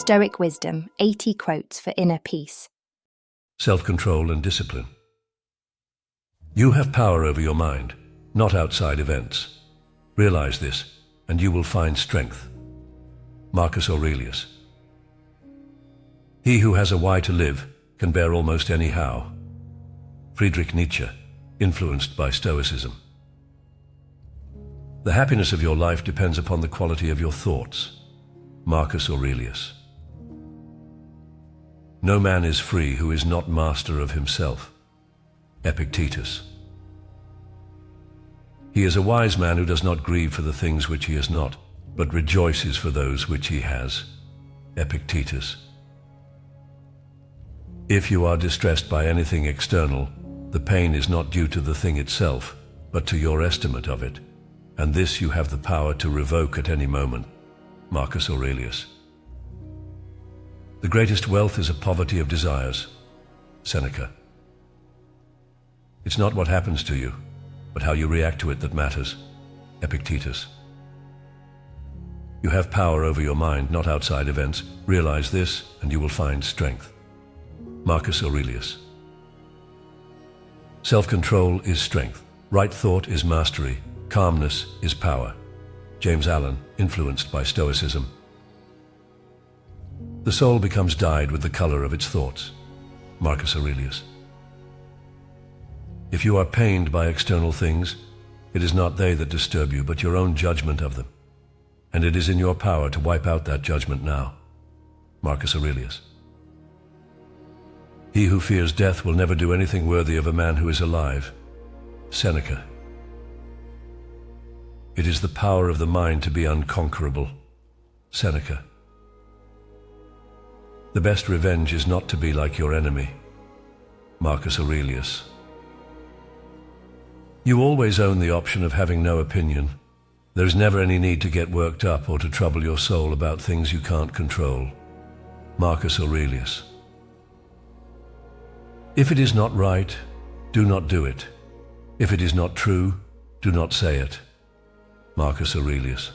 Stoic Wisdom, 80 Quotes for Inner Peace. Self-control and discipline. You have power over your mind, not outside events. Realize this, and you will find strength. Marcus Aurelius. He who has a why to live can bear almost any how. Friedrich Nietzsche, influenced by Stoicism. The happiness of your life depends upon the quality of your thoughts. Marcus Aurelius. No man is free who is not master of himself. Epictetus. He is a wise man who does not grieve for the things which he has not, but rejoices for those which he has. Epictetus. If you are distressed by anything external, the pain is not due to the thing itself, but to your estimate of it, and this you have the power to revoke at any moment. Marcus Aurelius. The greatest wealth is a poverty of desires. Seneca. It's not what happens to you, but how you react to it that matters. Epictetus. You have power over your mind, not outside events. Realize this, and you will find strength. Marcus Aurelius. Self-control is strength. Right thought is mastery. Calmness is power. James Allen, influenced by Stoicism. The soul becomes dyed with the color of its thoughts. Marcus Aurelius. If you are pained by external things, it is not they that disturb you, but your own judgment of them. And it is in your power to wipe out that judgment now. Marcus Aurelius. He who fears death will never do anything worthy of a man who is alive. Seneca. It is the power of the mind to be unconquerable. Seneca. The best revenge is not to be like your enemy. Marcus Aurelius. You always own the option of having no opinion. There is never any need to get worked up or to trouble your soul about things you can't control. Marcus Aurelius. If it is not right, do not do it. If it is not true, do not say it. Marcus Aurelius.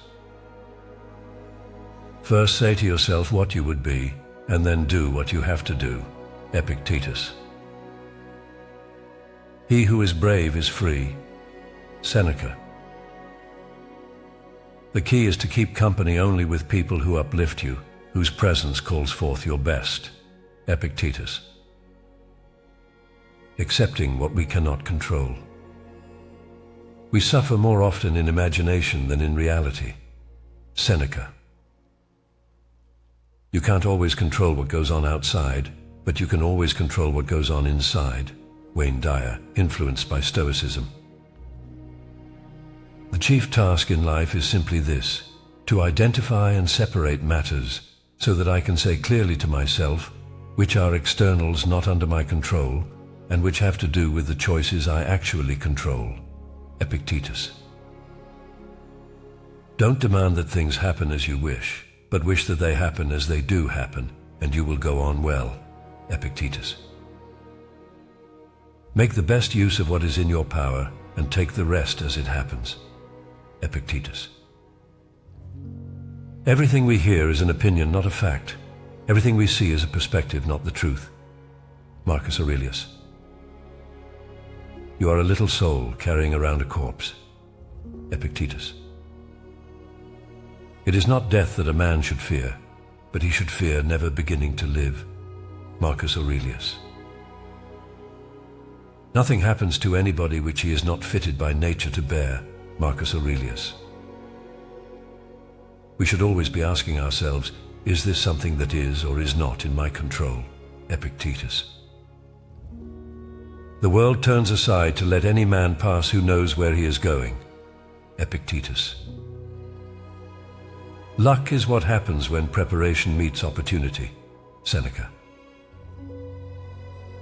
First say to yourself what you would be, and then do what you have to do. Epictetus. He who is brave is free. Seneca. The key is to keep company only with people who uplift you, whose presence calls forth your best. Epictetus. Accepting what we cannot control. We suffer more often in imagination than in reality. Seneca. You can't always control what goes on outside, but you can always control what goes on inside. Wayne Dyer, influenced by Stoicism. The chief task in life is simply this: to identify and separate matters so that I can say clearly to myself which are externals not under my control and which have to do with the choices I actually control. Epictetus. Don't demand that things happen as you wish, but wish that they happen as they do happen, and you will go on well. Epictetus. Make the best use of what is in your power and take the rest as it happens. Epictetus. Everything we hear is an opinion, not a fact. Everything we see is a perspective, not the truth. Marcus Aurelius. You are a little soul carrying around a corpse. Epictetus. It is not death that a man should fear, but he should fear never beginning to live. Marcus Aurelius. Nothing happens to anybody which he is not fitted by nature to bear. Marcus Aurelius. We should always be asking ourselves, is this something that is or is not in my control? Epictetus. The world turns aside to let any man pass who knows where he is going. Epictetus. Luck is what happens when preparation meets opportunity. Seneca.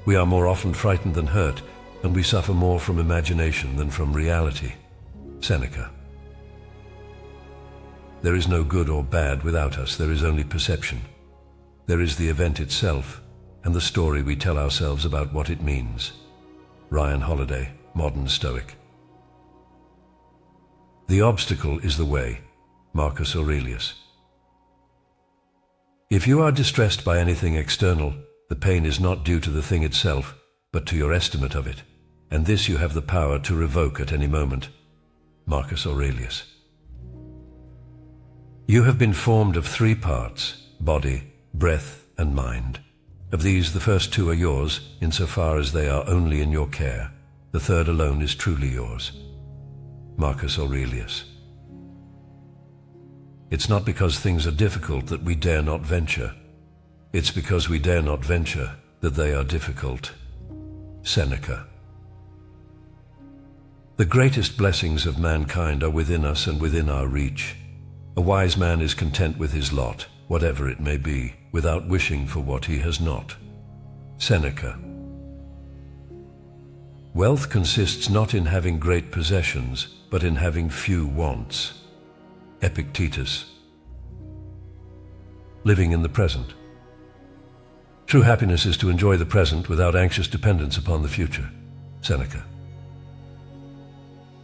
We are more often frightened than hurt, and we suffer more from imagination than from reality. Seneca. There is no good or bad without us, there is only perception. There is the event itself, and the story we tell ourselves about what it means. Ryan Holiday, Modern Stoic. The obstacle is the way. Marcus Aurelius. If you are distressed by anything external, the pain is not due to the thing itself, but to your estimate of it, and this you have the power to revoke at any moment. Marcus Aurelius. You have been formed of three parts, body, breath, and mind. Of these, the first two are yours, insofar as they are only in your care. The third alone is truly yours. Marcus Aurelius. It's not because things are difficult that we dare not venture. It's because we dare not venture that they are difficult. Seneca. The greatest blessings of mankind are within us and within our reach. A wise man is content with his lot, whatever it may be, without wishing for what he has not. Seneca. Wealth consists not in having great possessions, but in having few wants. Epictetus. Living in the present. True happiness is to enjoy the present without anxious dependence upon the future. Seneca.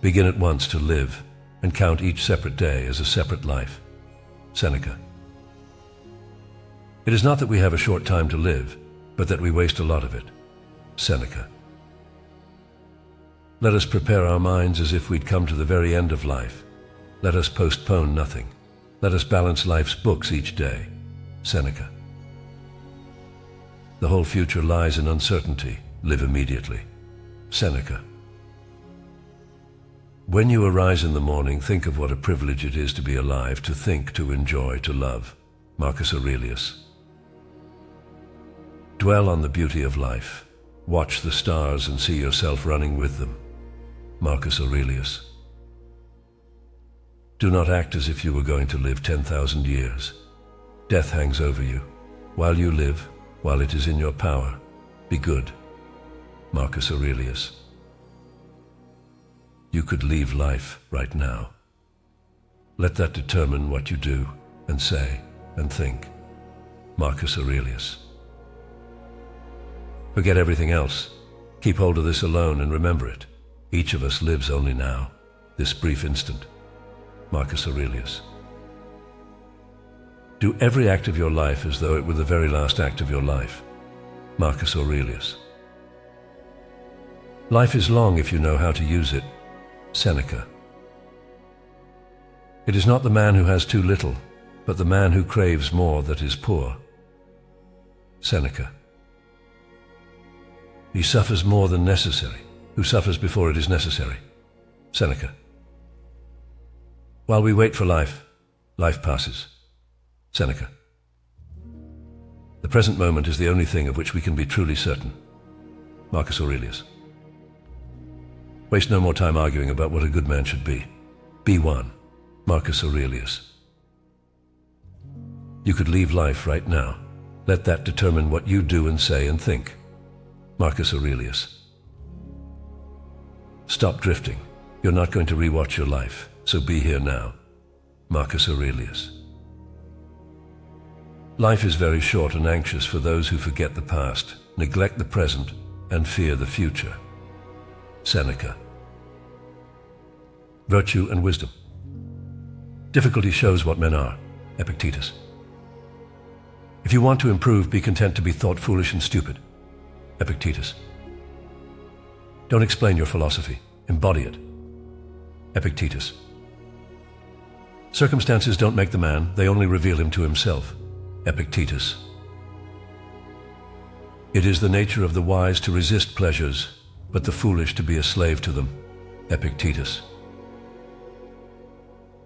Begin at once to live, and count each separate day as a separate life. Seneca. It is not that we have a short time to live, but that we waste a lot of it. Seneca. Let us prepare our minds as if we'd come to the very end of life. Let us postpone nothing. Let us balance life's books each day. Seneca. The whole future lies in uncertainty. Live immediately. Seneca. When you arise in the morning, think of what a privilege it is to be alive, to think, to enjoy, to love. Marcus Aurelius. Dwell on the beauty of life. Watch the stars and see yourself running with them. Marcus Aurelius. Do not act as if you were going to live 10,000 years. Death hangs over you. While you live, while it is in your power, be good. Marcus Aurelius. You could leave life right now. Let that determine what you do and say and think. Marcus Aurelius. Forget everything else. Keep hold of this alone and remember it. Each of us lives only now, this brief instant. Marcus Aurelius. Do every act of your life as though it were the very last act of your life. Marcus Aurelius. Life is long if you know how to use it. Seneca. It is not the man who has too little, but the man who craves more that is poor. Seneca. He suffers more than necessary, who suffers before it is necessary. Seneca. While we wait for life, life passes. Seneca. The present moment is the only thing of which we can be truly certain. Marcus Aurelius. Waste no more time arguing about what a good man should be. Be one. Marcus Aurelius. You could leave life right now. Let that determine what you do and say and think. Marcus Aurelius. Stop drifting. You're not going to rewatch your life, so be here now. Marcus Aurelius. Life is very short and anxious for those who forget the past, neglect the present, and fear the future. Seneca. Virtue and wisdom. Difficulty shows what men are. Epictetus. If you want to improve, be content to be thought foolish and stupid. Epictetus. Don't explain your philosophy. Embody it. Epictetus. Circumstances don't make the man, they only reveal him to himself. Epictetus. It is the nature of the wise to resist pleasures, but the foolish to be a slave to them. Epictetus.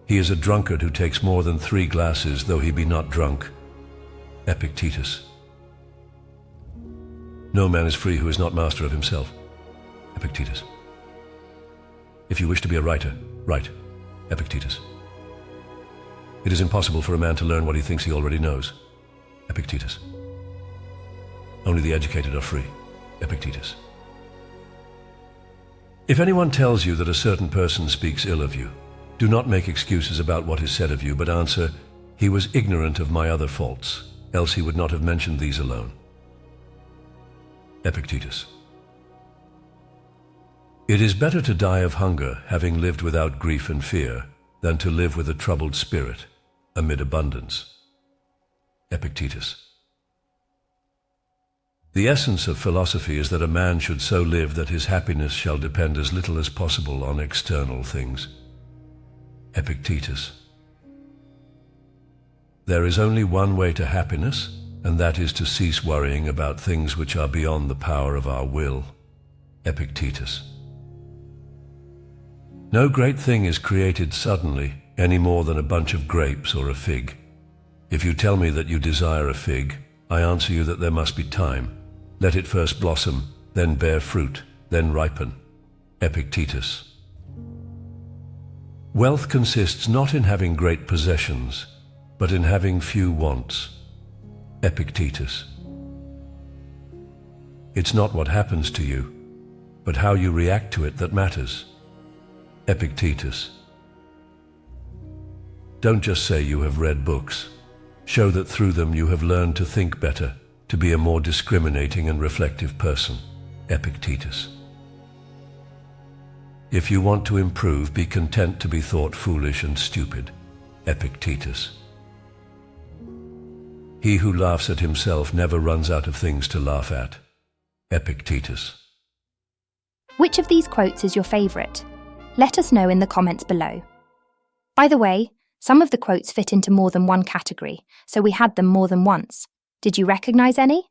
He is a drunkard who takes more than 3 glasses, though he be not drunk. Epictetus. No man is free who is not master of himself. Epictetus. If you wish to be a writer, write. Epictetus. It is impossible for a man to learn what he thinks he already knows. Epictetus. Only the educated are free. Epictetus. If anyone tells you that a certain person speaks ill of you, do not make excuses about what is said of you, but answer, "He was ignorant of my other faults, else he would not have mentioned these alone." Epictetus. It is better to die of hunger, having lived without grief and fear, than to live with a troubled spirit amid abundance. Epictetus. The essence of philosophy is that a man should so live that his happiness shall depend as little as possible on external things. Epictetus. There is only one way to happiness, and that is to cease worrying about things which are beyond the power of our will. Epictetus. No great thing is created suddenly, any more than a bunch of grapes or a fig. If you tell me that you desire a fig, I answer you that there must be time. Let it first blossom, then bear fruit, then ripen. Epictetus. Wealth consists not in having great possessions, but in having few wants. Epictetus. It's not what happens to you, but how you react to it that matters. Epictetus. Don't just say you have read books. Show that through them you have learned to think better, to be a more discriminating and reflective person. Epictetus. If you want to improve, be content to be thought foolish and stupid. Epictetus. He who laughs at himself never runs out of things to laugh at. Epictetus. Which of these quotes is your favourite? Let us know in the comments below. By the way, some of the quotes fit into more than one category, so we had them more than once. Did you recognise any?